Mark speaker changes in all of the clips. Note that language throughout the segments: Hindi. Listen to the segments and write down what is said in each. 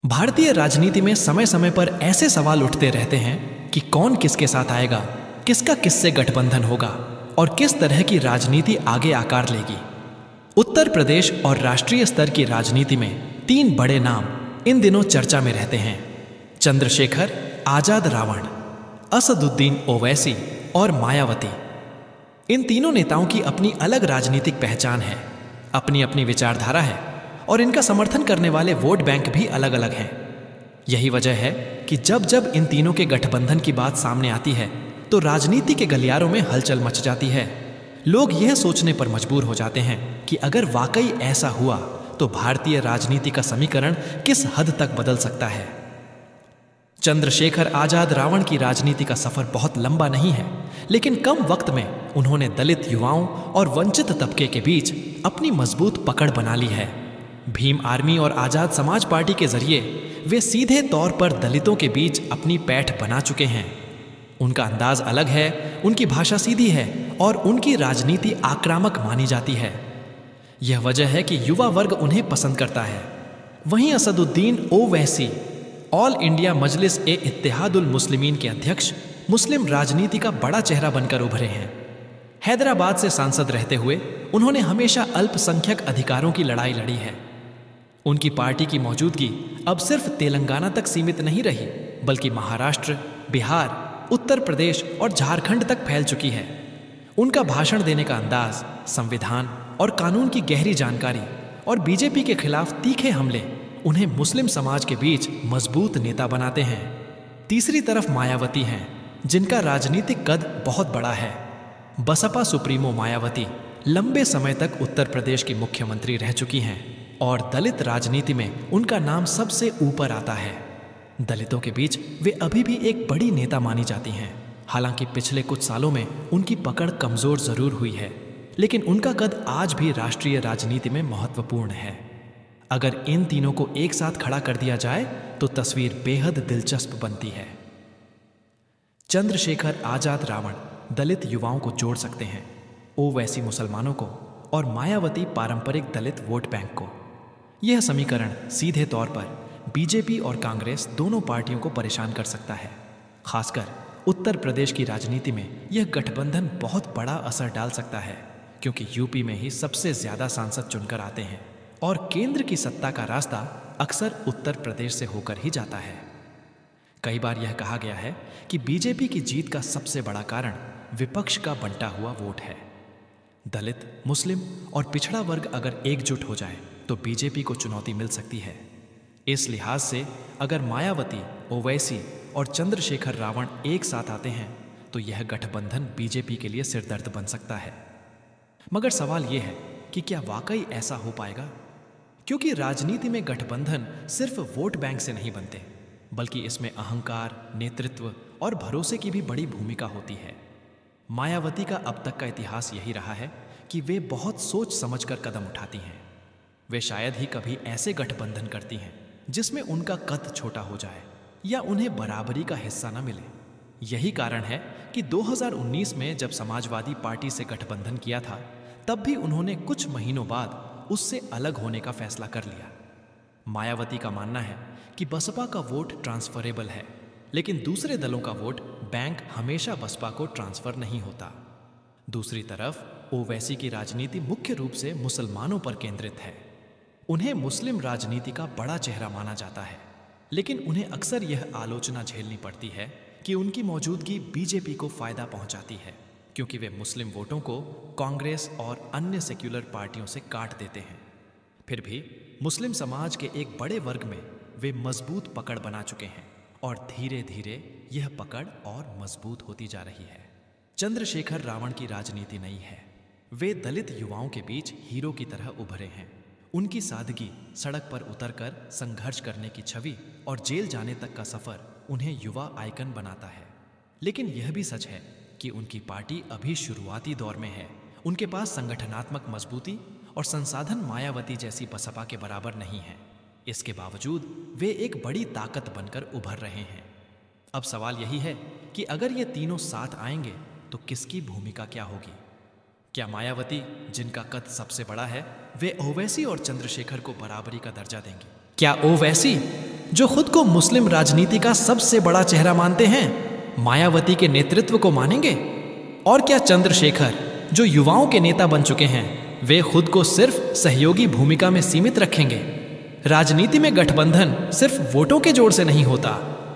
Speaker 1: भारतीय राजनीति में समय समय पर ऐसे सवाल उठते रहते हैं कि कौन किसके साथ आएगा, किसका किससे गठबंधन होगा और किस तरह की राजनीति आगे आकार लेगी। उत्तर प्रदेश और राष्ट्रीय स्तर की राजनीति में तीन बड़े नाम इन दिनों चर्चा में रहते हैं: चंद्रशेखर आजाद रावण, असदुद्दीन ओवैसी और मायावती। इन तीनों नेताओं की अपनी अलग राजनीतिक पहचान है, अपनी अपनी विचारधारा है और इनका समर्थन करने वाले वोट बैंक भी अलग अलग हैं। यही वजह है कि जब जब इन तीनों के गठबंधन की बात सामने आती है तो राजनीति के गलियारों में हलचल मच जाती है। लोग यह सोचने पर मजबूर हो जाते हैं कि अगर वाकई ऐसा हुआ तो भारतीय राजनीति का समीकरण किस हद तक बदल सकता है। चंद्रशेखर आजाद रावण की राजनीति का सफर बहुत लंबा नहीं है, लेकिन कम वक्त में उन्होंने दलित युवाओं और वंचित तबके के बीच अपनी मजबूत पकड़ बना ली है। भीम आर्मी और आजाद समाज पार्टी के जरिए वे सीधे तौर पर दलितों के बीच अपनी पैठ बना चुके हैं। उनका अंदाज अलग है, उनकी भाषा सीधी है और उनकी राजनीति आक्रामक मानी जाती है। यह वजह है कि युवा वर्ग उन्हें पसंद करता है। वहीं असदुद्दीन ओवैसी ऑल इंडिया मजलिस ए इत्तेहादुल मुस्लिमीन के अध्यक्ष मुस्लिम राजनीति का बड़ा चेहरा बनकर उभरे हैं। हैदराबाद से सांसद रहते हुए उन्होंने हमेशा अल्पसंख्यक अधिकारों की लड़ाई लड़ी है। उनकी पार्टी की मौजूदगी अब सिर्फ तेलंगाना तक सीमित नहीं रही, बल्कि महाराष्ट्र, बिहार, उत्तर प्रदेश और झारखंड तक फैल चुकी है। उनका भाषण देने का अंदाज, संविधान और कानून की गहरी जानकारी और बीजेपी के खिलाफ तीखे हमले उन्हें मुस्लिम समाज के बीच मजबूत नेता बनाते हैं। तीसरी तरफ मायावती हैं, जिनका राजनीतिक कद बहुत बड़ा है। बसपा सुप्रीमो मायावती लंबे समय तक उत्तर प्रदेश की मुख्यमंत्री रह चुकी हैं और दलित राजनीति में उनका नाम सबसे ऊपर आता है। दलितों के बीच वे अभी भी एक बड़ी नेता मानी जाती हैं। हालांकि पिछले कुछ सालों में उनकी पकड़ कमजोर जरूर हुई है, लेकिन उनका कद आज भी राष्ट्रीय राजनीति में महत्वपूर्ण है। अगर इन तीनों को एक साथ खड़ा कर दिया जाए तो तस्वीर बेहद दिलचस्प बनती है। चंद्रशेखर आजाद रावण दलित युवाओं को जोड़ सकते हैं, ओवैसी मुसलमानों को और मायावती पारंपरिक दलित वोट बैंक को। यह समीकरण सीधे तौर पर बीजेपी और कांग्रेस दोनों पार्टियों को परेशान कर सकता है। खासकर उत्तर प्रदेश की राजनीति में यह गठबंधन बहुत बड़ा असर डाल सकता है, क्योंकि यूपी में ही सबसे ज्यादा सांसद चुनकर आते हैं और केंद्र की सत्ता का रास्ता अक्सर उत्तर प्रदेश से होकर ही जाता है। कई बार यह कहा गया है कि बीजेपी की जीत का सबसे बड़ा कारण विपक्ष का बंटा हुआ वोट है। दलित, मुस्लिम और पिछड़ा वर्ग अगर एकजुट हो जाए तो बीजेपी को चुनौती मिल सकती है। इस लिहाज से अगर मायावती, ओवैसी और चंद्रशेखर रावण एक साथ आते हैं तो यह गठबंधन बीजेपी के लिए सिरदर्द बन सकता है। मगर सवाल यह है कि क्या वाकई ऐसा हो पाएगा? क्योंकि राजनीति में गठबंधन सिर्फ वोट बैंक से नहीं बनते, बल्कि इसमें अहंकार, नेतृत्व और भरोसे की भी बड़ी भूमिका होती है। मायावती का अब तक का इतिहास यही रहा है कि वे बहुत सोच समझकर कदम उठाती हैं। वे शायद ही कभी ऐसे गठबंधन करती हैं जिसमें उनका कद छोटा हो जाए या उन्हें बराबरी का हिस्सा न मिले। यही कारण है कि 2019 में जब समाजवादी पार्टी से गठबंधन किया था, तब भी उन्होंने कुछ महीनों बाद उससे अलग होने का फैसला कर लिया। मायावती का मानना है कि बसपा का वोट ट्रांसफरेबल है, लेकिन दूसरे दलों का वोट बैंक हमेशा बसपा को ट्रांसफर नहीं होता। दूसरी तरफ ओवैसी की राजनीति मुख्य रूप से मुसलमानों पर केंद्रित है। उन्हें मुस्लिम राजनीति का बड़ा चेहरा माना जाता है, लेकिन उन्हें अक्सर यह आलोचना झेलनी पड़ती है कि उनकी मौजूदगी बीजेपी को फायदा पहुंचाती है, क्योंकि वे मुस्लिम वोटों को कांग्रेस और अन्य सेक्युलर पार्टियों से काट देते हैं। फिर भी मुस्लिम समाज के एक बड़े वर्ग में वे मजबूत पकड़ बना चुके हैं और धीरे धीरे यह पकड़ और मजबूत होती जा रही है। चंद्रशेखर रावण की राजनीति नई है। वे दलित युवाओं के बीच हीरो की तरह उभरे हैं। उनकी सादगी, सड़क पर उतरकर संघर्ष करने की छवि और जेल जाने तक का सफर उन्हें युवा आइकन बनाता है। लेकिन यह भी सच है कि उनकी पार्टी अभी शुरुआती दौर में है। उनके पास संगठनात्मक मजबूती और संसाधन मायावती जैसी बसपा के बराबर नहीं है। इसके बावजूद वे एक बड़ी ताकत बनकर उभर रहे हैं। अब सवाल यही है कि अगर ये तीनों साथ आएंगे तो किसकी भूमिका क्या होगी? क्या मायावती, जिनका कद सबसे बड़ा है, वे ओवैसी और चंद्रशेखर को बराबरी का दर्जा देंगी? क्या ओवैसी, जो खुद को मुस्लिम राजनीति का सबसे बड़ा चेहरा मानते हैं, मायावती के नेतृत्व को मानेंगे? और क्या चंद्रशेखर, जो युवाओं के नेता बन चुके हैं, वे खुद को सिर्फ सहयोगी भूमिका में सीमित रखेंगे? राजनीति में गठबंधन सिर्फ वोटों के जोड़ से नहीं होता,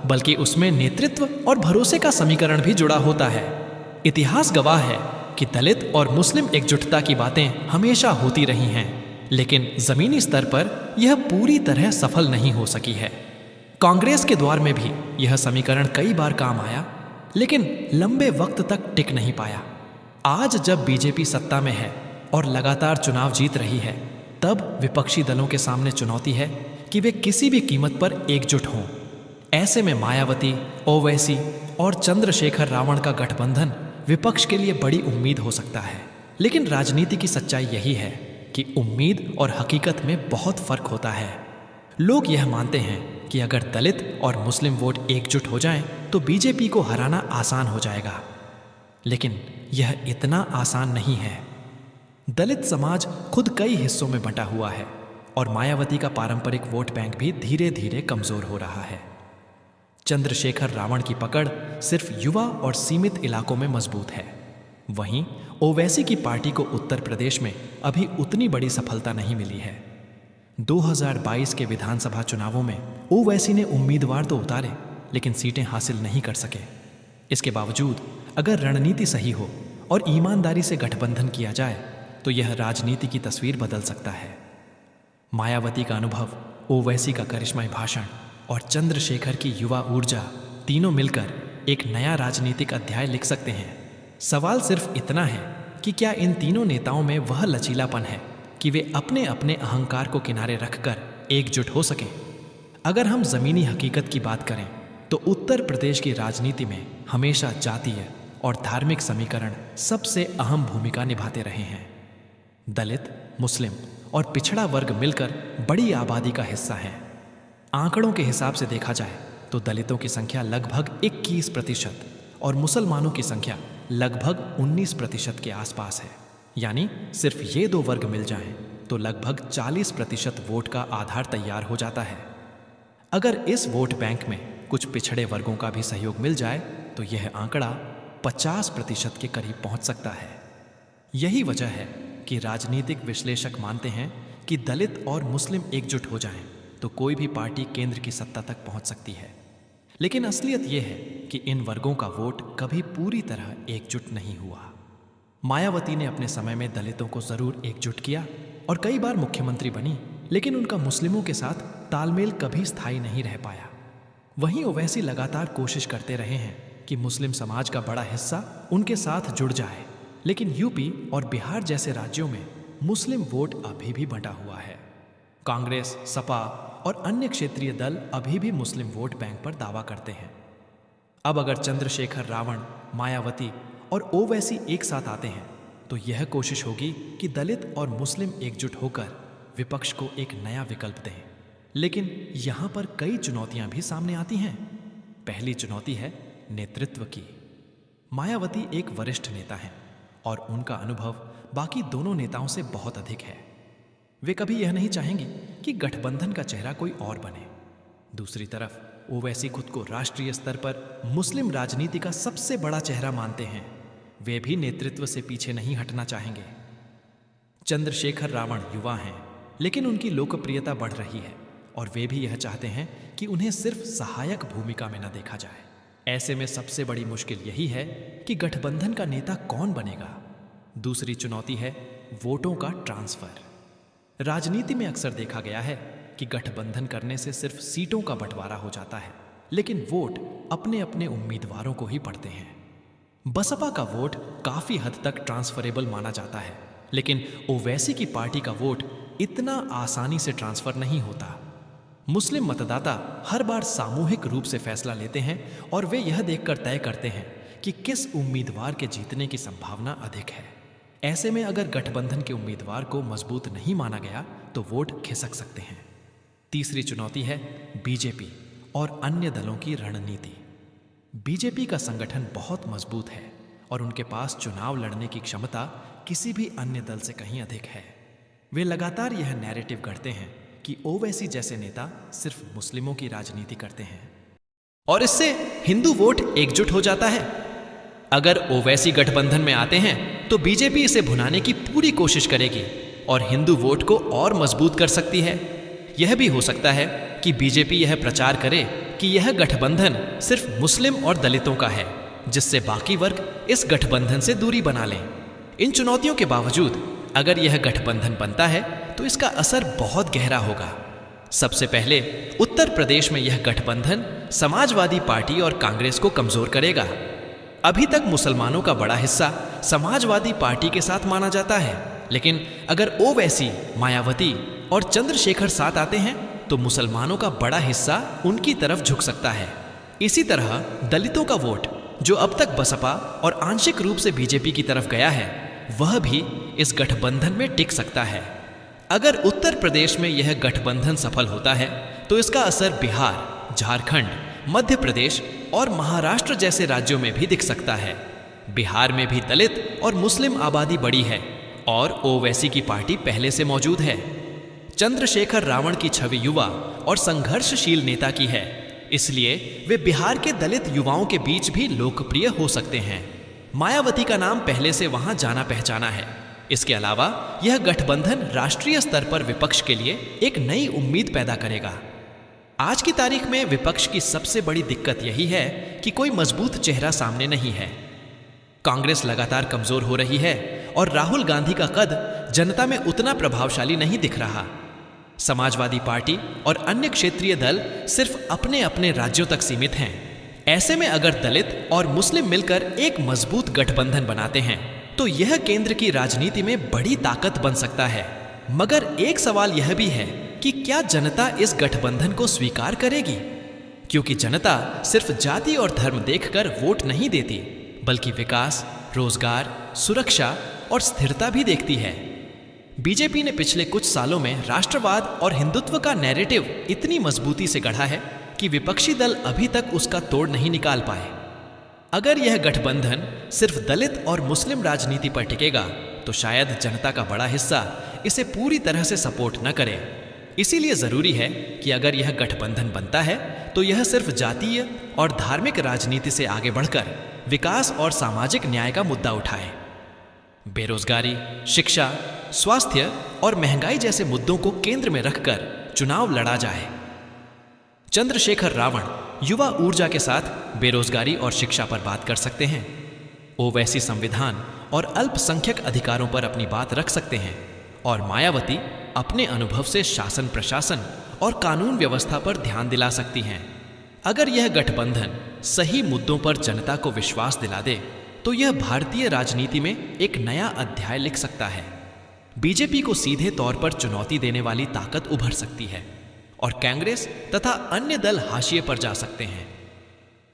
Speaker 1: बल्कि उसमें नेतृत्व और भरोसे का समीकरण भी जुड़ा होता है। इतिहास गवाह है कि दलित और मुस्लिम एकजुटता की बातें हमेशा होती रही हैं, लेकिन जमीनी स्तर पर यह पूरी तरह सफल नहीं हो सकी है। कांग्रेस के दौर में भी यह समीकरण कई बार काम आया, लेकिन लंबे वक्त तक टिक नहीं पाया। आज जब बीजेपी सत्ता में है और लगातार चुनाव जीत रही है, तब विपक्षी दलों के सामने चुनौती है कि वे किसी भी कीमत पर एकजुट हों। ऐसे में मायावती, ओवैसी और चंद्रशेखर रावण का गठबंधन विपक्ष के लिए बड़ी उम्मीद हो सकता है। लेकिन राजनीति की सच्चाई यही है कि उम्मीद और हकीकत में बहुत फर्क होता है। लोग यह मानते हैं कि अगर दलित और मुस्लिम वोट एकजुट हो जाएं, तो बीजेपी को हराना आसान हो जाएगा। लेकिन यह इतना आसान नहीं है। दलित समाज खुद कई हिस्सों में बंटा हुआ है और मायावती का पारंपरिक वोट बैंक भी धीरे धीरे कमजोर हो रहा है। चंद्रशेखर रावण की पकड़ सिर्फ युवा और सीमित इलाकों में मजबूत है। वहीं ओवैसी की पार्टी को उत्तर प्रदेश में अभी उतनी बड़ी सफलता नहीं मिली है। 2022 के विधानसभा चुनावों में ओवैसी ने उम्मीदवार तो उतारे, लेकिन सीटें हासिल नहीं कर सके। इसके बावजूद अगर रणनीति सही हो और ईमानदारी से गठबंधन किया जाए, तो यह राजनीति की तस्वीर बदल सकता है। मायावती का अनुभव, ओवैसी का करिश्माई भाषण और चंद्रशेखर की युवा ऊर्जा तीनों मिलकर एक नया राजनीतिक अध्याय लिख सकते हैं। सवाल सिर्फ इतना है कि क्या इन तीनों नेताओं में वह लचीलापन है कि वे अपने अपने अहंकार को किनारे रखकर एकजुट हो सकें। अगर हम जमीनी हकीकत की बात करें, तो उत्तर प्रदेश की राजनीति में हमेशा जातीय और धार्मिक समीकरण सबसे अहम भूमिका निभाते रहे हैं। दलित, मुस्लिम और पिछड़ा वर्ग मिलकर बड़ी आबादी का हिस्सा है। आंकड़ों के हिसाब से देखा जाए तो दलितों की संख्या लगभग 21% और मुसलमानों की संख्या लगभग 19% के आसपास है। यानी सिर्फ ये दो वर्ग मिल जाएं तो लगभग 40% वोट का आधार तैयार हो जाता है। अगर इस वोट बैंक में कुछ पिछड़े वर्गों का भी सहयोग मिल जाए तो यह आंकड़ा 50% के करीब पहुंच सकता है। यही वजह है कि राजनीतिक विश्लेषक मानते हैं कि दलित और मुस्लिम एकजुट हो जाएं तो कोई भी पार्टी केंद्र की सत्ता तक पहुंच सकती है। लेकिन असलियत यह है कि इन वर्गों का वोट कभी पूरी तरह एकजुट नहीं हुआ। मायावती ने अपने समय में दलितों को जरूर एकजुट किया और कई बार मुख्यमंत्री बनी, लेकिन उनका मुस्लिमों के साथ तालमेल कभी स्थायी नहीं रह पाया। वहीं ओवैसी लगातार कोशिश करते रहे हैं कि मुस्लिम समाज का बड़ा हिस्सा उनके साथ जुड़ जाए, लेकिन यूपी और बिहार जैसे राज्यों में मुस्लिम वोट अभी भी बंटा हुआ है। कांग्रेस, सपा और अन्य क्षेत्रीय दल अभी भी मुस्लिम वोट बैंक पर दावा करते हैं। अब अगर चंद्रशेखर रावण, मायावती और ओवैसी एक साथ आते हैं तो यह कोशिश होगी कि दलित और मुस्लिम एकजुट होकर विपक्ष को एक नया विकल्प दें। लेकिन यहाँ पर कई चुनौतियां भी सामने आती हैं। पहली चुनौती है नेतृत्व की। मायावती एक वरिष्ठ नेता हैं और उनका अनुभव बाकी दोनों नेताओं से बहुत अधिक है। वे कभी यह नहीं चाहेंगे कि गठबंधन का चेहरा कोई और बने। दूसरी तरफ ओवैसी खुद को राष्ट्रीय स्तर पर मुस्लिम राजनीति का सबसे बड़ा चेहरा मानते हैं। वे भी नेतृत्व से पीछे नहीं हटना चाहेंगे। चंद्रशेखर रावण युवा हैं, लेकिन उनकी लोकप्रियता बढ़ रही है और वे भी यह चाहते हैं कि उन्हें सिर्फ सहायक भूमिका में न देखा जाए। ऐसे में सबसे बड़ी मुश्किल यही है कि गठबंधन का नेता कौन बनेगा। दूसरी चुनौती है वोटों का ट्रांसफर। राजनीति में अक्सर देखा गया है कि गठबंधन करने से सिर्फ सीटों का बंटवारा हो जाता है, लेकिन वोट अपने अपने उम्मीदवारों को ही पड़ते हैं। बसपा का वोट काफी हद तक ट्रांसफरेबल माना जाता है, लेकिन ओवैसी की पार्टी का वोट इतना आसानी से ट्रांसफर नहीं होता। मुस्लिम मतदाता हर बार सामूहिक रूप से फैसला लेते हैं और वे यह देखकर तय करते हैं कि किस उम्मीदवार के जीतने की संभावना अधिक है। ऐसे में अगर गठबंधन के उम्मीदवार को मजबूत नहीं माना गया तो वोट खिसक सकते हैं। तीसरी चुनौती है बीजेपी और अन्य दलों की रणनीति। बीजेपी का संगठन बहुत मजबूत है और उनके पास चुनाव लड़ने की क्षमता किसी भी अन्य दल से कहीं अधिक है। वे लगातार यह नैरेटिव गढ़ते हैं कि ओवैसी जैसे नेता सिर्फ मुस्लिमों की राजनीति करते हैं और इससे हिंदू वोट एकजुट हो जाता है। अगर ओवैसी गठबंधन में आते हैं तो बीजेपी इसे भुनाने की पूरी कोशिश करेगी और हिंदू वोट को और मजबूत कर सकती है। यह भी हो सकता है कि बीजेपी यह प्रचार करे कि यह गठबंधन सिर्फ मुस्लिम और दलितों का है, जिससे बाकी वर्ग इस गठबंधन से दूरी बना लें। इन चुनौतियों के बावजूद अगर यह गठबंधन बनता है तो इसका असर बहुत गहरा होगा। सबसे पहले उत्तर प्रदेश में यह गठबंधन समाजवादी पार्टी और कांग्रेस को कमजोर करेगा। अभी तक मुसलमानों का बड़ा हिस्सा समाजवादी पार्टी के साथ माना जाता है, लेकिन अगर ओवैसी, मायावती और चंद्रशेखर साथ आते हैं तो मुसलमानों का बड़ा हिस्सा उनकी तरफ झुक सकता है। इसी तरह दलितों का वोट, जो अब तक बसपा और आंशिक रूप से बीजेपी की तरफ गया है, वह भी इस गठबंधन में टिक सकता है। अगर उत्तर प्रदेश में यह गठबंधन सफल होता है तो इसका असर बिहार, झारखंड, मध्य प्रदेश और महाराष्ट्र जैसे राज्यों में भी दिख सकता है। बिहार में भी दलित और मुस्लिम आबादी बड़ी है और ओवैसी की पार्टी पहले से मौजूद है। चंद्रशेखर रावण की छवि युवा और संघर्षशील नेता की है, इसलिए वे बिहार के दलित युवाओं के बीच भी लोकप्रिय हो सकते हैं। मायावती का नाम पहले से वहां जाना पहचाना है। इसके अलावा यह गठबंधन राष्ट्रीय स्तर पर विपक्ष के लिए एक नई उम्मीद पैदा करेगा। आज की तारीख में विपक्ष की सबसे बड़ी दिक्कत यही है कि कोई मजबूत चेहरा सामने नहीं है। कांग्रेस लगातार कमजोर हो रही है और राहुल गांधी का कद जनता में उतना प्रभावशाली नहीं दिख रहा। समाजवादी पार्टी और अन्य क्षेत्रीय दल सिर्फ अपने अपने राज्यों तक सीमित हैं। ऐसे में अगर दलित और मुस्लिम मिलकर एक मजबूत गठबंधन बनाते हैं तो यह केंद्र की राजनीति में बड़ी ताकत बन सकता है। मगर एक सवाल यह भी है कि क्या जनता इस गठबंधन को स्वीकार करेगी? क्योंकि जनता सिर्फ जाति और धर्म देखकर वोट नहीं देती, बल्कि विकास, रोजगार, सुरक्षा और स्थिरता भी देखती है। बीजेपी ने पिछले कुछ सालों में राष्ट्रवाद और हिंदुत्व का नैरेटिव इतनी मजबूती से गढ़ा है कि विपक्षी दल अभी तक उसका तोड़ नहीं निकाल पाए। अगर यह गठबंधन सिर्फ दलित और मुस्लिम राजनीति पर टिकेगा तो शायद जनता का बड़ा हिस्सा इसे पूरी तरह से सपोर्ट न करे। इसीलिए जरूरी है कि अगर यह गठबंधन बनता है तो यह सिर्फ जातीय और धार्मिक राजनीति से आगे बढ़कर विकास और सामाजिक न्याय का मुद्दा उठाए। बेरोजगारी, शिक्षा, स्वास्थ्य और महंगाई जैसे मुद्दों को केंद्र में रखकर चुनाव लड़ा जाए। चंद्रशेखर रावण युवा ऊर्जा के साथ बेरोजगारी और शिक्षा पर बात कर सकते हैं। ओवैसी संविधान और अल्पसंख्यक अधिकारों पर अपनी बात रख सकते हैं और मायावती अपने अनुभव से शासन प्रशासन और कानून व्यवस्था पर ध्यान दिला सकती हैं। अगर यह गठबंधन सही मुद्दों पर जनता को विश्वास दिला दे तो यह भारतीय राजनीति में एक नया अध्याय लिख सकता है। बीजेपी को सीधे तौर पर चुनौती देने वाली ताकत उभर सकती है और कांग्रेस तथा अन्य दल हाशिए पर जा सकते हैं।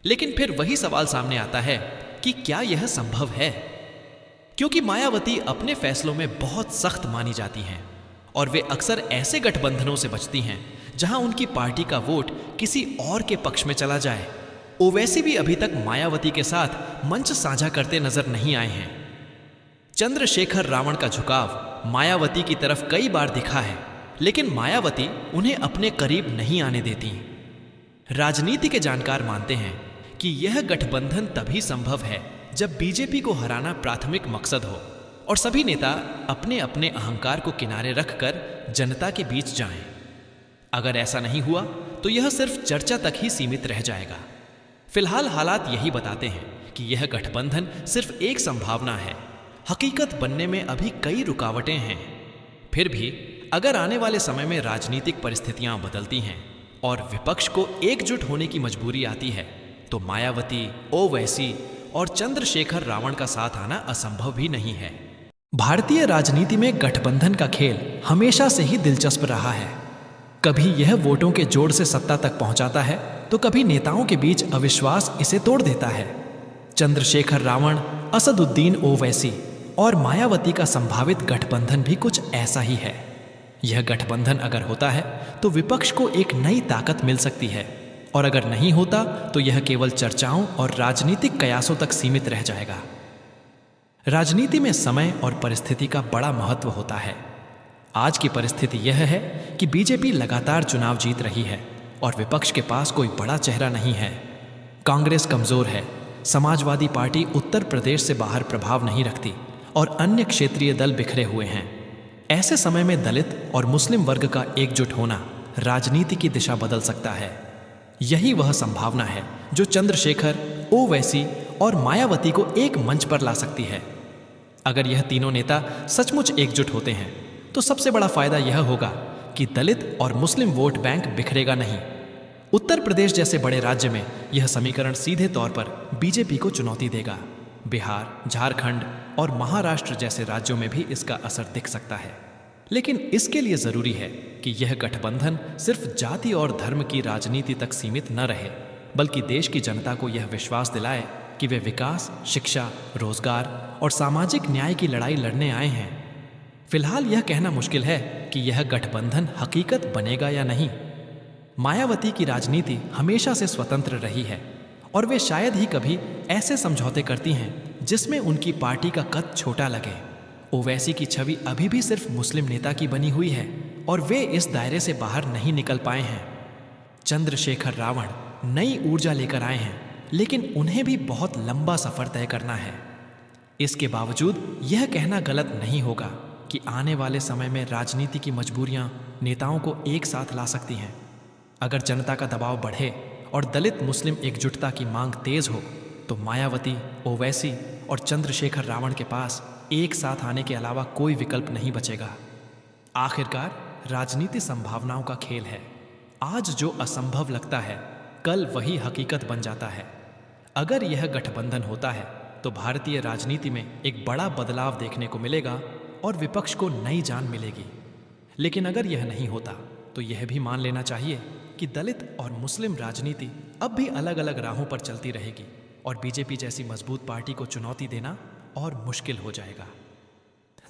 Speaker 1: लेकिन फिर वही सवाल सामने आता है कि क्या यह संभव है? क्योंकि मायावती अपने फैसलों में बहुत सख्त मानी जाती हैं और वे अक्सर ऐसे गठबंधनों से बचती हैं जहां उनकी पार्टी का वोट किसी और के पक्ष में चला जाए। ओवैसी भी अभी तक मायावती के साथ मंच साझा करते नजर नहीं आए हैं। चंद्रशेखर रावण का झुकाव मायावती की तरफ कई बार दिखा है, लेकिन मायावती उन्हें अपने करीब नहीं आने देती। राजनीति के जानकार मानते हैं कि यह गठबंधन तभी संभव है जब बीजेपी को हराना प्राथमिक मकसद हो और सभी नेता अपने अपने अहंकार को किनारे रखकर जनता के बीच जाएं। अगर ऐसा नहीं हुआ तो यह सिर्फ चर्चा तक ही सीमित रह जाएगा। फिलहाल हालात यही बताते हैं कि यह गठबंधन सिर्फ एक संभावना है। हकीकत बनने में अभी कई रुकावटें हैं। फिर भी अगर आने वाले समय में राजनीतिक परिस्थितियां बदलती हैं और विपक्ष को एकजुट होने की मजबूरी आती है तो मायावती, ओवैसी और चंद्रशेखर रावण का साथ आना असंभव भी नहीं है। भारतीय राजनीति में गठबंधन का खेल हमेशा से ही दिलचस्प रहा है। कभी यह वोटों के जोड़ से सत्ता तक पहुंचाता है तो कभी नेताओं के बीच अविश्वास इसे तोड़ देता है। चंद्रशेखर रावण, असदुद्दीन ओवैसी और मायावती का संभावित गठबंधन भी कुछ ऐसा ही है। यह गठबंधन अगर होता है तो विपक्ष को एक नई ताकत मिल सकती है और अगर नहीं होता तो यह केवल चर्चाओं और राजनीतिक कयासों तक सीमित रह जाएगा। राजनीति में समय और परिस्थिति का बड़ा महत्व होता है। आज की परिस्थिति यह है कि बीजेपी लगातार चुनाव जीत रही है और विपक्ष के पास कोई बड़ा चेहरा नहीं है। कांग्रेस कमजोर है, समाजवादी पार्टी उत्तर प्रदेश से बाहर प्रभाव नहीं रखती और अन्य क्षेत्रीय दल बिखरे हुए हैं। ऐसे समय में दलित और मुस्लिम वर्ग का एकजुट होना राजनीति की दिशा बदल सकता है। यही वह संभावना है जो चंद्रशेखर, ओवैसी और मायावती को एक मंच पर ला सकती है। अगर यह तीनों नेता सचमुच एकजुट होते हैं तो सबसे बड़ा फायदा यह होगा कि दलित और मुस्लिम वोट बैंक बिखरेगा नहीं। उत्तर प्रदेश जैसे बड़े राज्य में यह समीकरण सीधे तौर पर बीजेपी को चुनौती देगा। बिहार, झारखंड और महाराष्ट्र जैसे राज्यों में भी इसका असर दिख सकता है। लेकिन इसके लिए जरूरी है कि यह गठबंधन सिर्फ जाति और धर्म की राजनीति तक सीमित न रहे, बल्कि देश की जनता को यह विश्वास दिलाए कि वे विकास, शिक्षा, रोजगार और सामाजिक न्याय की लड़ाई लड़ने आए हैं। फिलहाल यह कहना मुश्किल है कि यह गठबंधन हकीकत बनेगा या नहीं। मायावती की राजनीति हमेशा से स्वतंत्र रही है और वे शायद ही कभी ऐसे समझौते करती हैं जिसमें उनकी पार्टी का कद छोटा लगे। ओवैसी की छवि अभी भी सिर्फ मुस्लिम नेता की बनी हुई है और वे इस दायरे से बाहर नहीं निकल पाए हैं। चंद्रशेखर रावण नई ऊर्जा लेकर आए हैं, लेकिन उन्हें भी बहुत लंबा सफर तय करना है। इसके बावजूद यह कहना गलत नहीं होगा कि आने वाले समय में राजनीति की मजबूरियां नेताओं को एक साथ ला सकती हैं। अगर जनता का दबाव बढ़े और दलित मुस्लिम एकजुटता की मांग तेज हो तो मायावती, ओवैसी और चंद्रशेखर रावण के पास एक साथ आने के अलावा कोई विकल्प नहीं बचेगा। आखिरकार राजनीति संभावनाओं का खेल है। आज जो असंभव लगता है, कल वही हकीकत बन जाता है। अगर यह गठबंधन होता है तो भारतीय राजनीति में एक बड़ा बदलाव देखने को मिलेगा और विपक्ष को नई जान मिलेगी। लेकिन अगर यह नहीं होता तो यह भी मान लेना चाहिए कि दलित और मुस्लिम राजनीति अब भी अलग अलग राहों पर चलती रहेगी और बीजेपी जैसी मजबूत पार्टी को चुनौती देना और मुश्किल हो जाएगा।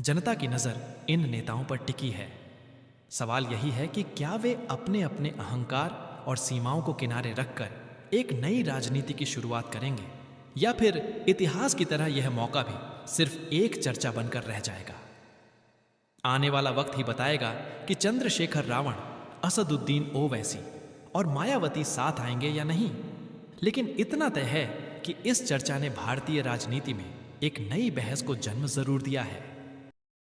Speaker 1: जनता की नज़र इन नेताओं पर टिकी है। सवाल यही है कि क्या वे अपने अपने अहंकार और सीमाओं को किनारे रखकर एक नई राजनीति की शुरुआत करेंगे, या फिर इतिहास की तरह यह मौका भी सिर्फ एक चर्चा बनकर रह जाएगा। आने वाला वक्त ही बताएगा कि चंद्रशेखर रावण, असदुद्दीन ओवैसी और मायावती साथ आएंगे या नहीं। लेकिन इतना तय है कि इस चर्चा ने भारतीय राजनीति में एक नई बहस को जन्म जरूर दिया है।